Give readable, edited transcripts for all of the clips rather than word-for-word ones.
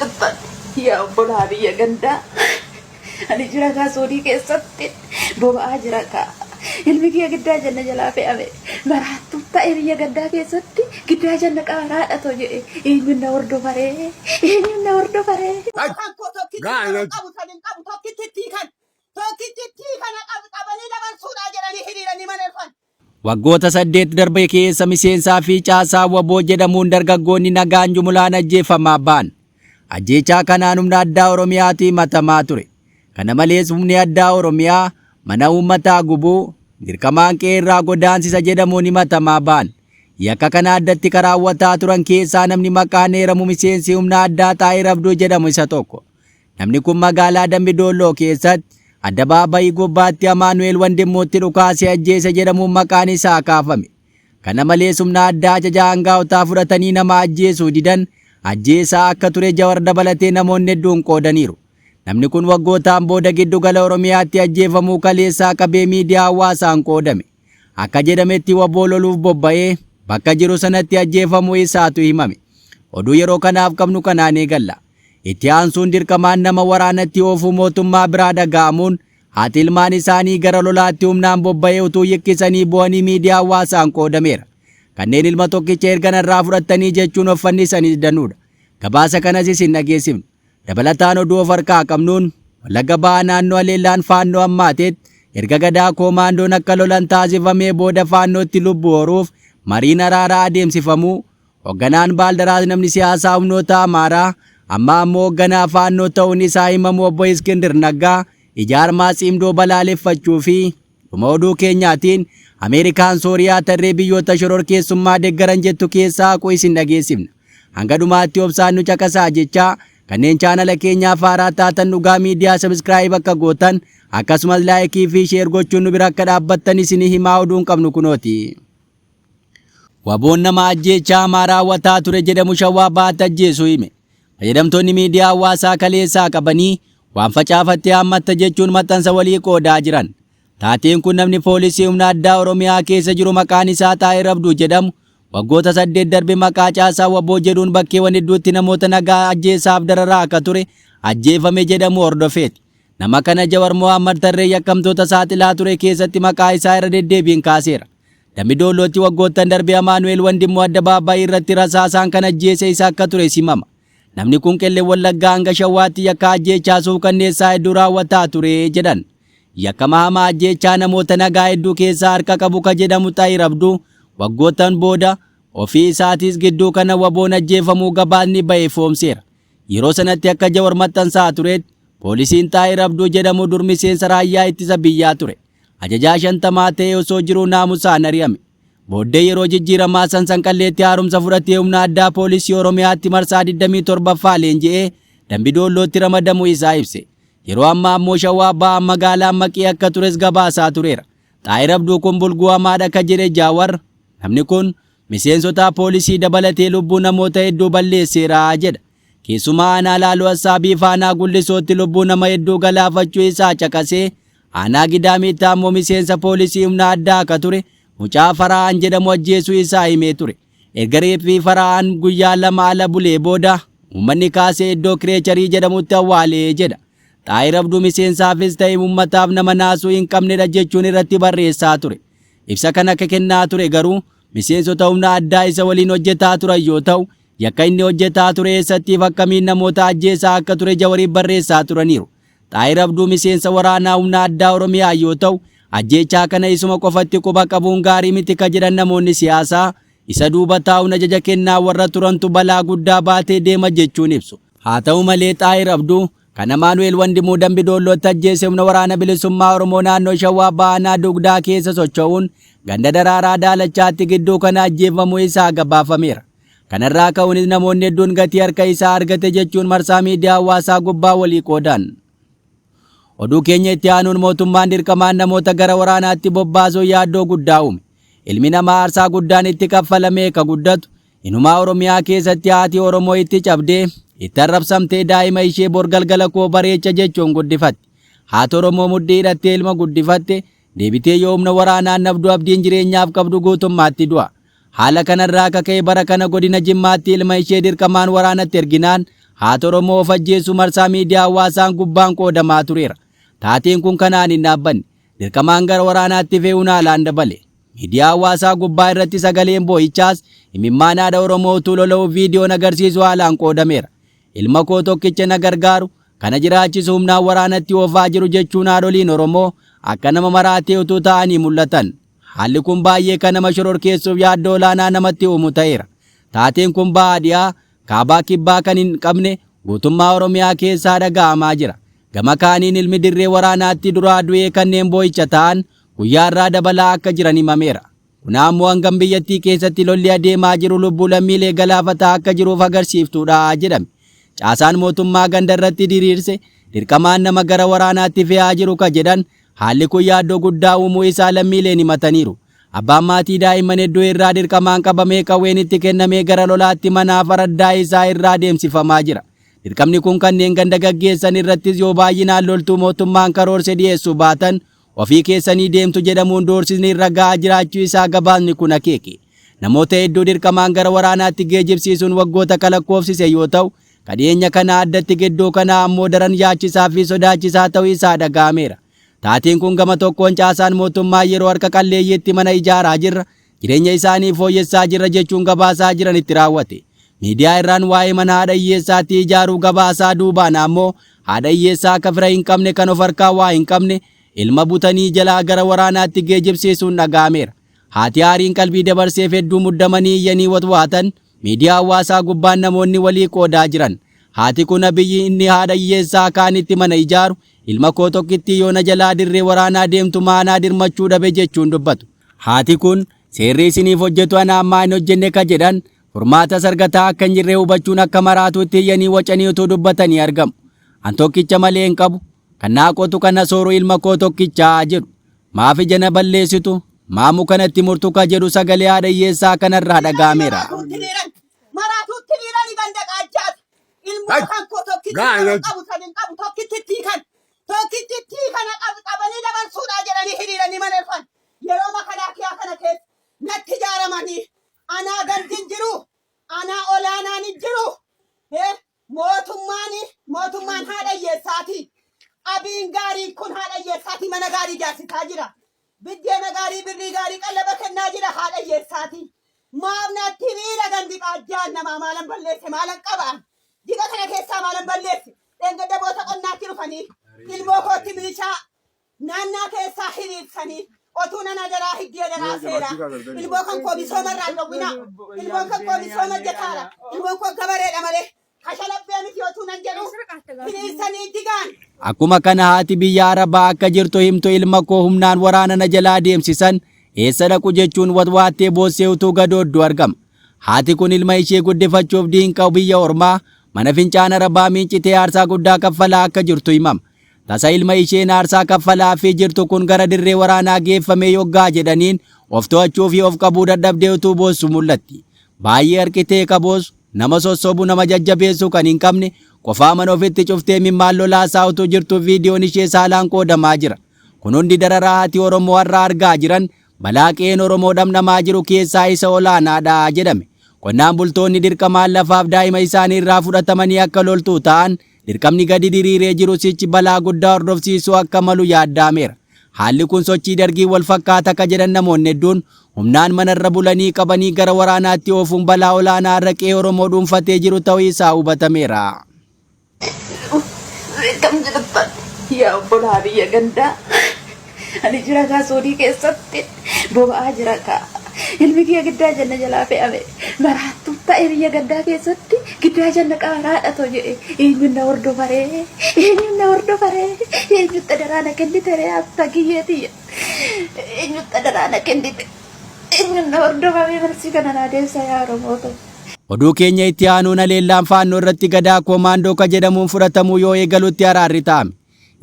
jirtan yaa obbolaa biyya gandaa ani jira kaa soodii keessatti boba'aa jira kaa ilmi kiyya giddaa janna jalaa fe'ame maraattuu ta'e biyya gandaa keessatti giddaa janna qaaraadha too jedhe eenyuun na hordofaree Waggoota 8 darbe keessa miseensaa fi caasaa waboo jedhamuun dargaggoonni nagaan jumulaan ajjeefamaa ba'an. Ajjeechaa kanaan humna addaa Oromiyaatti himatamaa ture. Kana malees humni addaa Oromiyaa mana uummataa gubuu dirqamaan qeerraa godaansisa jedhamuun himatamaa ba'an. Yakka kana addatti raawwataa turan keessaa namni maqaan eeramu miseensi humna addaa Xaahir Abduu jedhamu isa tokko. Namni kun magaalaa Dambidolloo keessatti Addabaabayii gubbaatti Amaanu'eel Wandimmuutti dhukaasee ajjeese jedhamuun maqaan isaa kaafame. Kana malees humna addaa ajajaa hangaa'otaa fudhatanii nama ajjeesuu didan ajjeesaa akka ture Jawar dabalatee namoonni hedduun qoodaniiru. Namni kun waggootaan booda giddu gala Oromiyaatti ajjeefamuu kaleessaa qabee miidiyaa hawaasaan qoodame. Akka jedhametti waboo loluuf bobba'ee bakka jiru sanatti ajjeefamuu isaatu himame. Oduu yeroo kanaaf qabnu kanaan eegalla. Itti aansuun dirqamaan nama waraanatti oofuu mootummaa biraa dhaga'amuun haati ilmaan isaanii gara lolaatti humnaan bobba'ee utuu yikkisanii bu'anii miidiyaa hawaasaan qoodameera. Kanneen ilma tokkicha ergan irraa fudhatanii jechuun of fannisanis danuudha. Gabaasa kanas isin dhageessifna. Dabalataan oduu of harkaa qabnuun Wallagga Bahaa naannoo Aleellaan faannoo hammaateetti erga gadaa koomaandoon akka lolan taasifamee booda faannootti lubbuu horuuf mariin araaraa adeemsifamuu hoogganaan Baaldaraas namni siyaasaa humnoota Amaaraa amma ammoo hoogganaa faannoo ta'uun isaa himamu obbo Iskindir Naggaa ijaarmaa Tsiimdoo balaaleffachuu fi dhuma oduu keenyaatiin Ameerikaan Sooriyaa tarree biyyoota shororkeessummaa deeggaran jettu keessaa haquu isin dhageessifna. Hanga dhumaatti obsaan nu caqasaa jechaa kanneen chaanala keenyaaf haaraa taatan dhugaa miidiyaa sabskiraayib akka gootan akkasumas laayikii fi sheer gochuun nu bira akka dhaabbattan isinii himaa oduun qabnu kunooti. Waboon nama ajjeechaa hamaa raawwataa ture jedhamu Shawaa Bahaatti ajjeesuu hime. Fayyadamtoonni miidiyaa hawaasaa kaleessaa qabanii waan facaafattee hammatta jechuun maxxansa walii qoodaa jiran. Taateen kun namni poolisii humna addaa Oromiyaa keessa jiru maqaan isaa Xaahir Abduu jedhamu waggoota 8 darbe maqaa caasaa waboo jedhuun bakkeewwan hedduutti namoota nagaa ajjeesaaf dararaa akka ture ajjeefame jedhamu hordofeeti. Nama kana Jawar Mohaammed tarree yakkamtoota saaxilaa ture keessatti maqaa isaa irra deddeebiin kaaseera. Dambidollootti waggoottan darbe Amaanu'eel Wandimmoo Addabaabayii irratti rasaasaan kan ajjeese isa akka ture simama. Namni kun Qellee Wallaggaa hanga Shawaatti yakka ajjeechaa suukanneessaa hedduu raawwataa ture jedhan. Yakka hamaa ajjeechaa namoota nagaa hedduu keessaa harka qabu ka jedhamu Xaahir Abduu waggoottan booda ofii isaatis gidduu kana waboon ajjeefamuu gabaasni ba'ee foomseera. Yeroo sanatti akka Jawar maxxansaa turetti poolisiin Xaahir Abduu jedhamu dur miseensa raayyaa ittisa biyyaa ture. Ajajaa 50 ta'ee osoo jiruu naamusaan ari'ame. Booddee yeroo jijjiiramaa Sanqalleetti haaromsa fudhatee humna addaa poolisii Oromiyaatti marsaa 27ffaa leenji'ee Dambidollootti ramadamuu isaa ibse. Yeroo ammaa ammoo Shawaa Bahaa magaalaan maqii akka tures gabaasaa tureera. Xaahir Abduu kun bulguu hamaadha ka jedhe Jaawar. Namni kun miseensota poolisii dabalatee lubbuu namoota hedduu balleesseera jedha. Keessumaa aanaa Laaloo Assaabii faanaa Gullisootti lubbuu nama hedduu galaafachuu isaa caqasee aanaa Gidaamitti ammoo miseensa poolisii humna addaa akka ture mucaa Fara'aan jedhamu ajjeesuu isaa himee ture. Erga reeffii Fara'aan guyyaa 2 ala bulee booda uummanni kaasee iddoo Kireecharii jedhamutti awwaalee jedha. Xaahir Abduu miseensaafis ta'e uummataaf nama naasuu hin qabnedha jechuun irratti barreessaa ture. Ibsa kana akka kennaa ture garuu miseensota humna addaa isa waliin hojjetaa turan yoo ta'u yakka inni hojjetaa ture eessattiif akkamiin namoota ajjeesaa akka ture Jawariif barreessaa turaniiru. Xaahir Abduu miseensa waraanaa humna addaa Oromiyaa yoo ta'u ajjeechaa kana isuma qofatti quba qabuun gaarii miti ka jedhan namoonni siyaasaa isa duuba taa'uun ajaja kennaa warra turantu balaa guddaa baatee deema jechuun ibsu. Haa ta'u malee Xaahir Abduu kan Amaanu'eel Wandimmoo Dambidollootti ajjeese humna waraana bilisummaa Oromoo naannoo Shawaa Bahaa dugdaa keessa socho'uun ganda daraaraa daalachaatti gidduu kana ajjeefamuu isaa gabaafameera. Kanarraa ka'uunis namoonni hedduun gatii harka isaa argate jechuun marsaa miidiyaa hawaasaa gubbaa walii qoodan. Oduu keenya itti aanuun mootummaan dirqamaan namoota gara waraanaatti bobbaasuun yaaddoo guddaa uume. Ilmi namaa aarsaa guddaan itti kaffalamee ka guddatu inumaa Oromiyaa keessatti haati Oromoo itti cabdee itti arrabsamtee daa'ima ishee bor galgala koo bareecha jechuun guddifatte. Haati Oromoo mudhii hidhattee ilma guddifatte deebitee yoo humna waraanaan nabduu abdiin jireenyaaf qabdu guutummaatti du'a. Haala kanarraa akka ka'e bara kana godina Jimmaatti ilma ishee dirqamaan waraanatti erginaan haati Oromoo of ajjeesuu marsaa miidiyaa hawaasaan gubbaan qoodamaa tureera. Taateen kun kanaan hin dhaabbanne dirqamaan gara waraanaatti fe'uun haalaan dabale. Miidiyaa hawaasaa gubbaa irratti sagaleen boo'ichaas imimmaan haadha Oromoo utuu lola'uuf viidiyoon agarsiisu haalaan qoodameera. Ilma koo tokkicha na gargaaru kana jiraachisu humnaan waraanatti oofaa jiru jechuun haadholiin Oromoo akka nama maraatee utuu ta'anii mul'atan. Haalli kun baay'ee kan nama shororkeessuuf yaaddoo olaanaa namatti uumu ta'eera. Taateen kun bahaa dhiyaa kaabaa kibbaa kan hin qabne guutummaa Oromiyaa keessaa dhaga'amaa jira. Gama kaaniin ilmi dirree waraanaatti duraa du'ee kanneen boo'icha ta'an guyyaa irraa dabalaa akka jiran himameera. Kun ammoo hangam biyyattii keessatti lolli adeemaa jiru lubbuu lammiilee galaafataa akka jiruuf agarsiiftuudha jedhame. Caasaan mootummaa ganda irratti diriirse dirqamaan nama gara waraanaatti fe'aa jiru ka jedhan haalli kun yaaddoo guddaa uumuu isaa lammiileen himataniiru. Abbaan maatii daa'imman hedduu irraa dirqamaan qabamee qawween itti kennamee gara lolaatti manaaf araddaa isaa irraa deemsifamaa jira. Dirqamni kun kanneen ganda gaggeessan irrattis yoo baay'inaan loltuu mootummaan karoorse dhiyeessuu baatan ofii keessanii deemtu jedhamuun doorsisni irra ga'aa jiraachuu isaa gabaasni kun akeeke. Namoota hedduu dirqamaan gara waraanaatti geejjibsiisuun waggoota kalakkoofsise yoo ta'u, kadheenya kana addatti gidduu kana ammoo daran yaachisaa fi sodaachisaa ta'uu isaa dhaga'ameera. Taateen kun gama tokkoon caasaan mootummaa yeroo harka qalleeyyiitti mana ijaaraa jirra, jireenya isaanii fooyyessaa jirra jechuun gabaasaa jiran itti raawwate. Miidiyaa irraan waa'ee mana haadha hiyyeessaatti ijaaruu gabaasaa duubaan ammoo haadha hiyyeessaa akka fira hin qabne kan of harkaa waa hin qabne ilma butanii jalaa gara waraanaatti geejjibsiisuun dhaga'ameera. Haati aariin qalbii dabarseef hedduu muddamanii iyyanii watwaatan miidiyaa hawaasaa gubbaan namoonni walii qoodaa jiran. Haati kun abiyyi inni haadha hiyyeessaa kaanitti mana ijaaru ilma koo tokkittii yoona jalaa dirree waraanaa deemtu maanaa dirmachuu dhabe jechuun dubbatu. Haati kun seerri isiniif hojjetu ana ammaa hin hojjenne ka jedhan furmaata sargataa akka hin jirre hubachuun akka maraatuutti iyyanii wacanii utuu dubbatanii argamu. An tokkicha malee hin qabu kan naa qotu kana sooru ilma koo tokkichaa jedhu. Maaf ija na balleessitu maamu kanatti murtu ka jedhu sagalee haadha hiyyeessaa kanarraa dhaga'ameera. Yeroo makalaakiyaa kana keessa natti ijaaramanii anaa gandin jiru anaa olaanaan hin jiru mootummaan haadha hiyyeessaati. Abiin gaarii kun haadha hiyyeessaati mana gaarii ijaarsisaa jira. Biddeena gaarii birrii gaarii qallaba kennaa jira haadha hiyyeessaati. Maamnatti miira gandi qaajjaan namaa maalan balleesse maalan qabaan diga kana keessaa maalan balleesse dheengadda boota qonnaatti dhufanii ilmoo kootti milishaa naannaa keessaa hiriirsanii otuu nana daraa higgee daraa seera ilmoo kan koo misooma irraa dhowwina ilmoon kan koo misooma jetaara ilmoon koo gabareedha malee kashalabbee miti otuu nan jedhu hiriirsanii digaan. Akkuma kana haati biyya Arabaa akka jirtu himtu ilma koo humnaan waraana na jalaa deemsisan eessa dhaqu jechuun watwaattee boossee utuu gadooddu argama. Haati kun ilma ishee guddifachuuf diinqaa biyya ormaa mana fincaan Arabaa miincitee aarsaa guddaa kaffalaa akka jirtu himama. Tasa ilma isheen aarsaa kaffalaa fi jirtu kun gara dirree waraanaa geeffamee yoggaa jedhaniin of to'achuu fi of qabuu dadhabdee utuu boossu mul'atti. Baay'ee harkitee qaboos nama sossobu nama jajjabeessuu kan hin qabne qofaa mana ofitti cuftee mimmaan lolaasaa utuu jirtu viidiyoon ishee saalaan qoodamaa jira. Kun hundi dararaa haati Oromoo har'a argaa jiran balaa qe'een Oromoo dhamnamaa jiru keessaa isa olaanaadha jedhame. Qonnaan bultoonni dirqamaan lafaaf daa'ima isaanii irraa fudhatamanii akka loltuu ta'an dirqamni gadi diriiree jiru sichi balaa guddaa hordofsiisuu akka malu yaaddaameera. Haalli kun sochii dargii wal fakkaata akka jedhan namoonni hedduun humnaan manarra bulanii qabanii gara waraanaatti oofuun balaa olaanaa irra qe'ee Oromoo dhuunfatee jiru ta'uu isaa hubatameera. Yaa obbolaa biyya gandaa ani jira gaasootii keessatti boba'aa jira kaa ilmi kiyya giddaa janna jalaa fe'ame maraattuu ta'e biyya gandaa keessatti giddaa janna qaaraadha too jedhe eenyuun na hordofaree eenyutti daraana kennitere akka kiyyeetiyya eenyutti daraana kennite eenyuun na hordofame barsi kana naa deemsa yaa Oromoo ta'u. Oduu keenya itti aanuun aleellaan faannoo irratti gadaa koomaandoo ka jedhamuun fudhatamuu yoo eegalutti araarri ta'ame.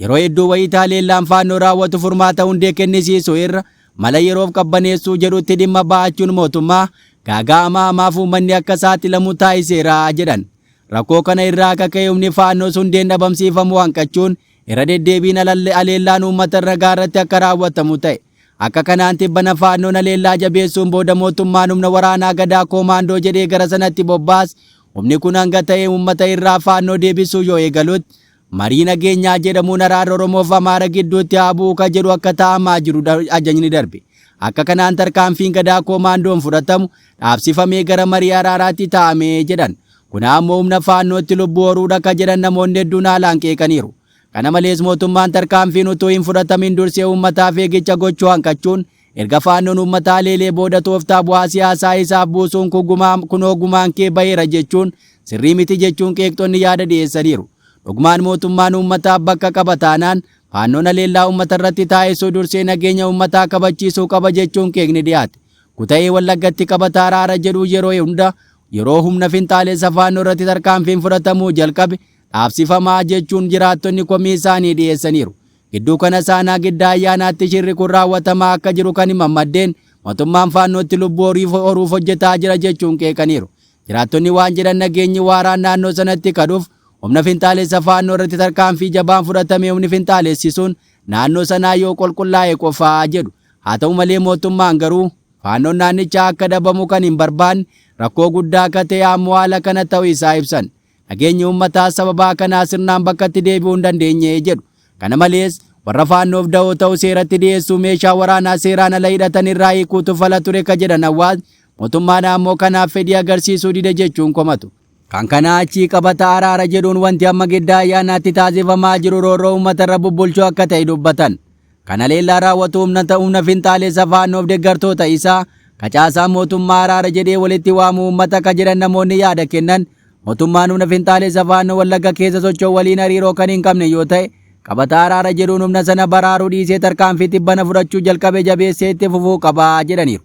Yeroo hedduu wayitaa aleellaan faannoo raawwatu furmaata hundee kennisiisuu irra mala yeroof qabbaneessuu jedhutti dhimma ba'achuun mootummaa gaaga'amaa hamaaf uummanni akka saaxilamu taasiseera jedhan. Rakkoo kana irraa akka ka'e humni faannoo hundeen dhabamsiifamuu hanqachuun irra deddeebiin aleellaan uummata irra gaarratti akka raawwatamu ta'e. Akka kanaan tibbana faannoon aleellaa jabeessuun booda mootummaan humna waraanaa gadaa koomaandoo jedhee gara sanatti bobbaas Humni kun hanga ta'e uummata irraa faannoo deebisuu yoo eegalutti marii nageenyaa jedhamuun araara Oromoo fi Amaara gidduutti haa bu'u ka jedhu akka taa'amaa jiru ajajni darbe. Akka kanaan tarkaanfiin gadaa koomaandoon fudhatamu dhaabsifamee gara marii araaraatti taa'amee jedhan. Kun ammoo humna faannootti lubbuu horuudha ka jedhan namoonni hedduun haalaan qeeqaniiru. Kana malees mootummaan tarkaanfiin utuu hin fudhatamin dursee uummataaf eegicha gochuu hanqachuun erga faannoon uummataa leelee booda tooftaa bu'aa siyaasaa isaaf buusuun kun ogumaan kee baheera jechuun sirrii miti jechuun qeeqxonni yaada dhiyeessaniiru. Dhugumaan mootummaan uummataaf bakka qaba taanaan faannoon aleellaa uummata irratti taa'isuu dursee nageenya uummataa kabachiisuu qaba jechuun qeeqni dhiyaate. Kuta'ee Wallaggatti qabata araara jedhu yeroo humna finxaalessa faannoo irratti tarkaanfiin fudhatamuu jalqabe dhaabsifamaa jechuun jiraattonni komii isaanii dhiyeessaniiru. Gidduu kana saanaa giddaa ayyaanaatti shirri kun raawwatamaa akka jiru kan himan maddeen mootummaan faannootti lubbuu horuuf hojjetaa jira jechuun qeeqaniiru. Jiraattonni waan jedhan nageenyi waaraan naannoo sanatti kaduuf humna finxaalessa faannoo irratti tarkaanfii jabaan fudhatamee humni finxaalessisuun naannoo sanaa yoo qulqullaa'e qofaa jedhu. Haa ta'u malee mootummaan garuu faannoon naannichaa akka dhabamu kan hin barbaanne rakkoo guddaa akka ta'e ammoo haala kana ta'uu isaa ibsan. Nageenyi uummataa sababaa kanaa sirnaan bakkatti deebi'uu hin dandeenye jedhu. Kana malees warra faannoof da'oo ta'uu seeratti dhiyeessuu meeshaa waraanaa seeraan ala hidhatan irraa hiikuutu fala ture ka jedhan hawaasni mootummaan ammoo kanaaf fedhii agarsiisuu dide jechuun komatu. Kan kana achii qabata araara jedhuun wanti amma giddaa ayyaanaatti taasifamaa jiru roorroo uummata irra bubbulchuu akka ta'e dubbatan. Kana leellaa raawwatu humna finxaalessa faannoof deeggartoota isaa kacaasaan mootummaa araara jedhee walitti waamuu uummata ka jedhan namoonni yaada kennan mootummaan humna finxaalessa faannoo Wallagga keessa socho'u waliin hariiroo kan hin qabne yoo ta'e qabata araara jedhuun humna sana baraaruu dhiisee tarkaanfii tibbana fudhachuu jalqabe jabeessee itti fufuu qabaa jedhaniiru.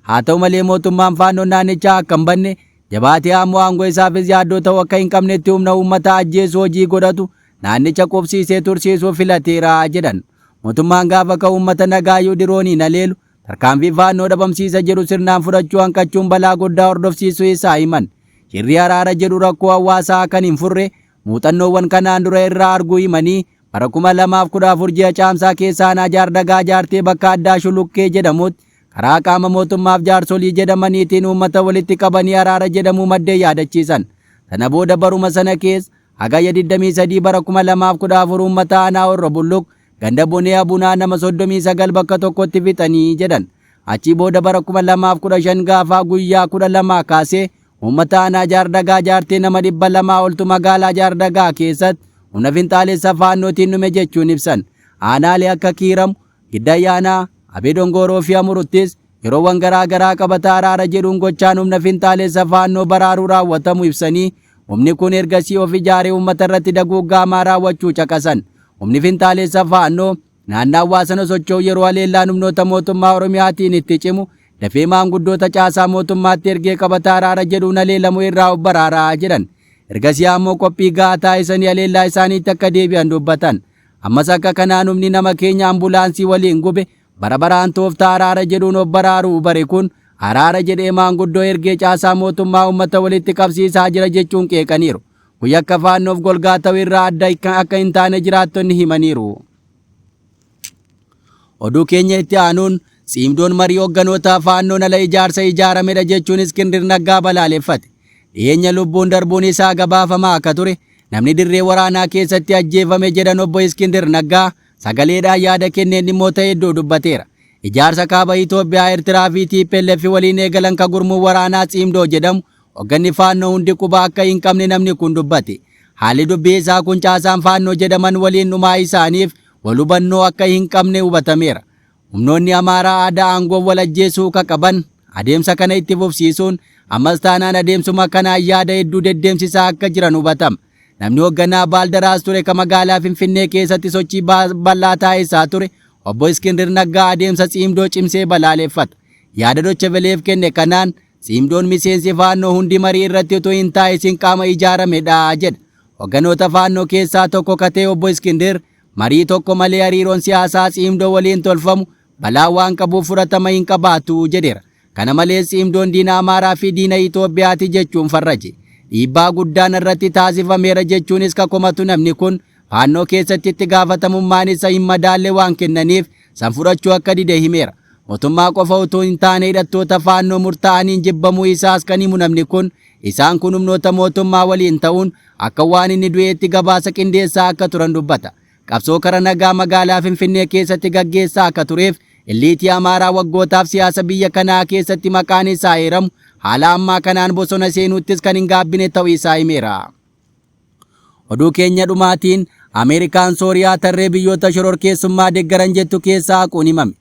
Haa ta'u malee mootummaan faannoon naannichaa akka hin banne jabaatee ammoo aangoo isaafis yaaddoo ta'uu akka hin qabnetti humna uummataa ajjeesuu hojii godhatu naannicha qubsiisee tursiisuu filateera jedhan. Mootummaan gaafa ka'u uummata nagaayyuu dirooniin aleelu tarkaanfii faannoo dhabamsiisa jedhu sirnaan fudhachuu hanqachuun balaa guddaa hordofsiisuu isaa himan. Shirri araara jedhu rakkoo hawaasaa kan hin furre muuxannoowwan kanaan dura irraa arguu himanii bara 2014 ji'a caamsaa keessaa jaardagaa jaartee bakka addaa shulukkee jedhamutti karaa qaama mootummaaf jaarsolii jedhamaniitiin uummata walitti qabanii araara jedhamuu maddee yaadachiisan. Sana booda baruma sana keessa hagayya 23 bara 2014 uummata aanaa Horroo Bulluq ganda Bonee Abunaa nama 39 bakka tokkotti fixanii jedhan. Achii booda bara 2015 gaafa guyyaa 12 kaasee uummata aanaa jaardagaa jaartee nama 200 oltu magaalaa jaardagaa keessatti humna finxaalessa faannootiin dhume jechuun ibsan. Aanaalee akka Kiiramu, Gidda Ayyaanaa, Abee Dongoroo fi Amuruttis yeroowwan garaa garaa qabata araara jedhuun gochaan humna finxaalessa faannoo baraaruu raawwatamu ibsanii humni kun ergasii of ijaaree uummata irratti daguuggaamaa raawwachuu caqasan. Humni finxaalessa faannoo naannawaa sana socho'u yeroo aleellaan humnoota mootummaa Oromiyaatiin itti cimu dafee maanguddoota caasaa mootummaatti ergee qabata araara jedhuun aleelamuu irraa of baraaraa jedhan. Ergasii ammoo qophii gahaa taasisanii aleellaa isaaniitti akka deebi'an dubbatan. Ammas akka kanaan humni nama keenya ambulaansii waliin gube bara baraan tooftaa araara jedhuun of baraaruu bare kun araara jedhee maanguddoo ergee caasaa mootummaa uummata walitti qabsiisaa jira jechuun qeeqaniiru. Kun akka faannoof golgaa ta'u irraa adda akka hin taane jiraattonni himaniiru. Oduu keenya itti aanuun Tsiimdoon marii hoogganoota faannoon ala ijaarsa ijaaramedha jechuun Iskindir Naggaa balaaleffate. Dhiyeenya lubbuun darbuun isaa gabaafamaa akka ture namni dirree waraanaa keessatti ajjeefame jedhan obbo Iskindir Naggaa sagaleedhaan yaada kenneen dhimmoota hedduu dubbateera. Ijaarsa kaaba Itoophiyaa Eertiraa fi TPLF waliin eegalan ka gurmuu waraanaa Tsiimdoo jedhamu hoogganni faannoo hundi quba akka hin qabne namni kun dubbate. Haalli dubbii isaa kun caasaan faannoo jedhaman waliin dhumaa isaaniif wal hubannoo akka hin qabne hubatameera. Humnoonni Amaaraa aadaa aangoo wal ajjeesuu ka qaban adeemsa kana itti fufsiisuun ammas taanaan adeemsuma kanaan yaada hedduu deddeemsisaa akka jiran hubatama. Namni hoogganaa Baaldaraas ture ka magaalaa Finfinnee keessatti sochii bal'aa taasisaa ture obbo Iskindir Naggaa adeemsa Tsiimdoo cimsee balaaleffata. Yaada Docheveleef kenne kanaan Tsiimdoon miseensi faannoo hundi marii irratti utuu hin taasisin qaama ijaaramedha jedha. Hoogganoota faannoo keessaa tokko ka ta'e obbo Iskindir marii tokko malee hariiroon siyaasaa Tsiimdoo waliin tolfamu balaa waan qabuuf fudhatama hin qabaatu jedheera. Kana malees Tsiimdoon diina Amaaraa fi diina Itoophiyaati jechuun farraje. Dhiibbaa guddaan irratti taasifameera jechuunis ka komatu namni kun faannoo keessatti itti gaafatamummaan isa hin madaalle waan kennaniif san fudhachuu akka dide himeera. Mootummaa qofa utuu hin taane hidhattoota faannoo murtaa'aniin jibbamuu isaas kan himu namni kun Isaan kun humnoota mootummaa waliin ta'uun akka waan inni du'eetti gabaasa qindeessaa akka turan dubbata. Qabsoo karaa nagaa magaalaa Finfinnee keessatti gaggeessaa akka tureef illiitii Amaaraa waggootaaf siyaasa biyya kanaa keessatti maqaan isaa heeramu haala ammaa kanaan bosona seenuuttis kan hin gaabbine ta'uu isaa himeera. Oduu keenya dhumaatiin Ameerikaan Sooriyaa tarree biyyoota shororkeessummaa deeggaran jettu keessaa haquun himame.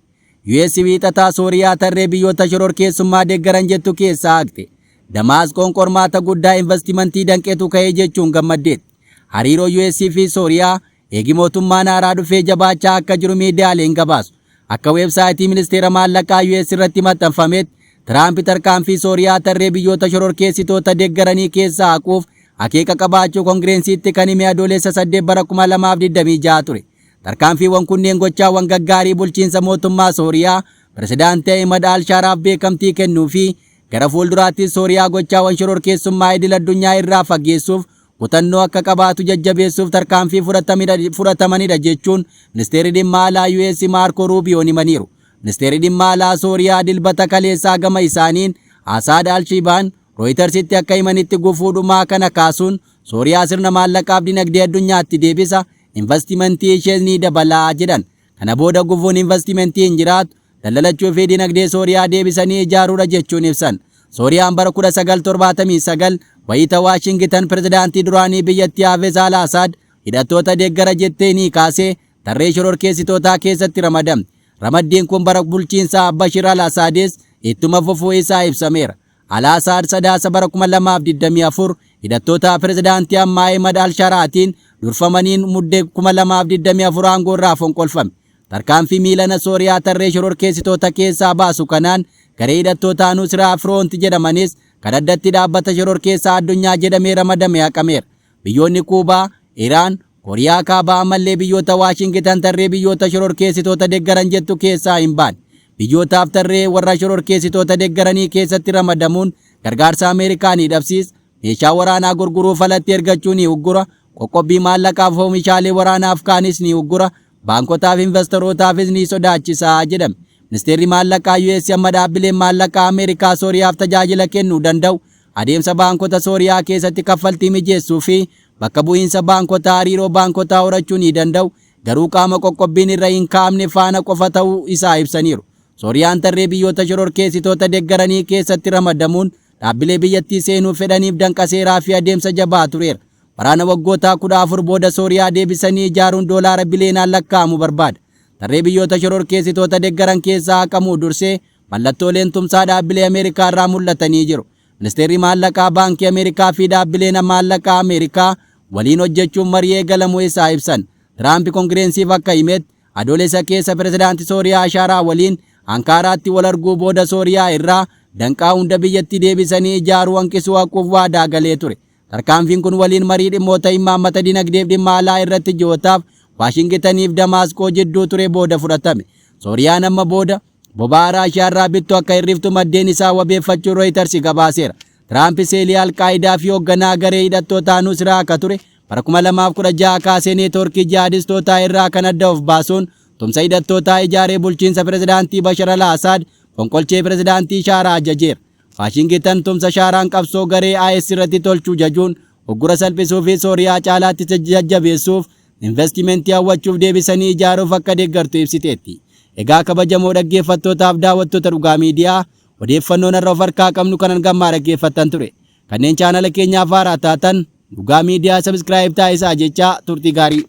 US wiixataa Sooriyaa tarree biyyoota shororkeessummaa deeggaran jettu keessaa haqxe. Damaasqoon qormaata guddaa investimentii danqeetu ka'ee jechuun gammaddeetti. Hariiroo US fi Sooriyaa eegi mootummaan haaraa dhufee jabaachaa akka jiru miidiyaaleen gabaasu. Akka weebsaayitii ministeera maallaqaa US irratti maxxanfametti Tiraamp tarkaanfii Sooriyaa tarree biyyoota shororkeessitoota deeggaranii keessaa haquuf akeeka qabaachuu Koongireensiitti kan hime adoolessa 8 bara 2026 ture. Tarkaanfiiwwan kunneen gochaawwan gaggaarii bulchiinsa mootummaa Sooriyaa Pirezidaantii Ahmad Al-Shaaraaf beekamtii kennuu fi gara fuulduraatti Sooriyaa gochaawwan shororkeessummaa idil addunyaa irraa fageessuuf kutannoo akka qabaatu jajjabeessuuf tarkaanfii fudhatamanidha jechuun ministeerri dhimma alaa US Marco Rubio himaniiru. Ministeerri dhimma alaa Sooriyaa dilbata kaleessaa gama isaaniin Asaad Al-Shibaan Rooyitersitti akka himanitti gufuudhumaa kana kaasuun Sooriyaa sirna maallaqaaf dinagdee addunyaatti deebisa, investimentii ishee ni dabalaa jedhan. Kana booda gufuun investimentii hin jiraatu, daldalachuu fi dinagdee Sooriyaa deebisanii ijaaruudha jechuun ibsan. Sooriyaan bara 1979 wayita Waashingitan pirezidaantii duraanii biyyattii Hafez Al-Asaad hidhattoota deeggara jettee ni kaasee tarree shororkeessitootaa keessatti ramadamte. Ramaddiin kun bara bulchiinsa Bashir Al-Asaadis ittuma fufuu isaa ibsameera. Al-Asaad sadaasa bara 2024 hidhattoota pirezidaantii ammaa Ahmad Al-Shaaraatiin durfamaniin muddee 2024 aangoo irraa fonqolfame. Tarkaanfii miilana Sooriyaa tarree shororkeessitoota keessaa baasu kanaan garee hidhattoota Nusraa Firoont jedhamanis kan addatti dhaabbata shororkeessaa addunyaa jedhamee ramadame haqameera. Biyyoonni Kuubaa, Iraan, Kooriyaa Kaabaa ammallee biyyoota Waashingitan tarree biyyoota shororkeessitoota deeggaran jettu keessaa hin baane. Biyyootaaf tarree warra shororkeessitoota deeggaranii keessatti ramadamuun gargaarsa Ameerikaa ni dhabsiisa. Meeshaa waraanaa gurguruuf alatti ergachuu ni uggura. Qoqqobbii maallaqaaf oomishaalee waraanaaf kaanis ni uggura. Baankotaaf investorotaafis ni sodaachisaa jedhame. Ministeerri maallaqaa US amma dhaabbileen maallaqaa Ameerikaa Sooriyaaf tajaajila kennuu danda'u adeemsa baankota Sooriyaa keessatti kaffaltii mijeessuu fi bakka bu'iinsa baankotaa hariiroo baankotaa horachuu ni danda'u. Garuu qaama qoqqobbiin irra hin kaa'amne faana qofa ta'uu isaa ibsaniiru. Sooriyaan tarree biyyoota shororkeessitoota deeggaranii keessatti ramadamuun dhaabbilee biyyattii seenuu fedhaniif danqa seeraa fi adeemsa jabaa tureera. Waraana waggoota 14 booda Sooriyaa deebisanii ijaaruun doolaara biliyoonaan lakkaa'amu barbaada. Tarree biyyoota shororkeessitoota deeggaran keessaa haqamuu dursee mallattooleen tumsaa dhaabbilee Ameerikaa irraa mul'atanii jiru. Ministeerri maallaqaa baankii Ameerikaa fi dhaabbileen maallaqaa Ameerikaa waliin hojjechuun marii eegalamuu isaa ibsan. Tiraamp Koongireensiif akka himetti adoolessa keessa pirezidaantii Sooriyaa Ashaaraa waliin Ankaaraatti wal arguu booda Sooriyaa irraa danqaa hunda biyyatti deebisanii ijaaruu hanqisuu haquuf waadaa galee ture. Tarkaanfiin kun waliin marii dhimmoota imaammata dinagdeef dhimma alaa irratti ji'ootaaf Waashingitaniif Damaasqoo jidduu ture booda fudhatame. Sooriyaan amma booda boba'aa Raashiyaa irraa bittu akka hirriftu maddeen isaa wabeeffachuu Reuters gabaaseera. Tiraamp seelii Alqaayidaa fi hoogganaa garee hidhattoota Nusraa akka ture bara 2016 kaasee neetwoorkii jihaadistootaa irraa kan adda of baasuun tumsa hidhattootaa ijaaree bulchiinsa pirezidaantii Bashar Al-Asaad fonqolchee pirezidaantii Shaaraa ajajeera. Waashingitan tumsa Shaaraan qabsoo garee IS irratti tolchuu jajuun uggura salphisuu fi Sooriyaa caalaatti jajjabeessuuf investimentii hawwachuuf deebisanii ijaaruuf akka deeggartu ibsiteetti. Egaa kabajamoo dhaggeeffattootaaf daawwattoota Dhugaa Miidiyaa odeeffannoon irra of harkaa qabnu kanan gammaa dhaggeeffattan ture. Kanneen chaanala keenyaaf haaraa taatan Dhugaa Miidiyaa sabiskiraayib taasisaa jechaa turtii gaarii.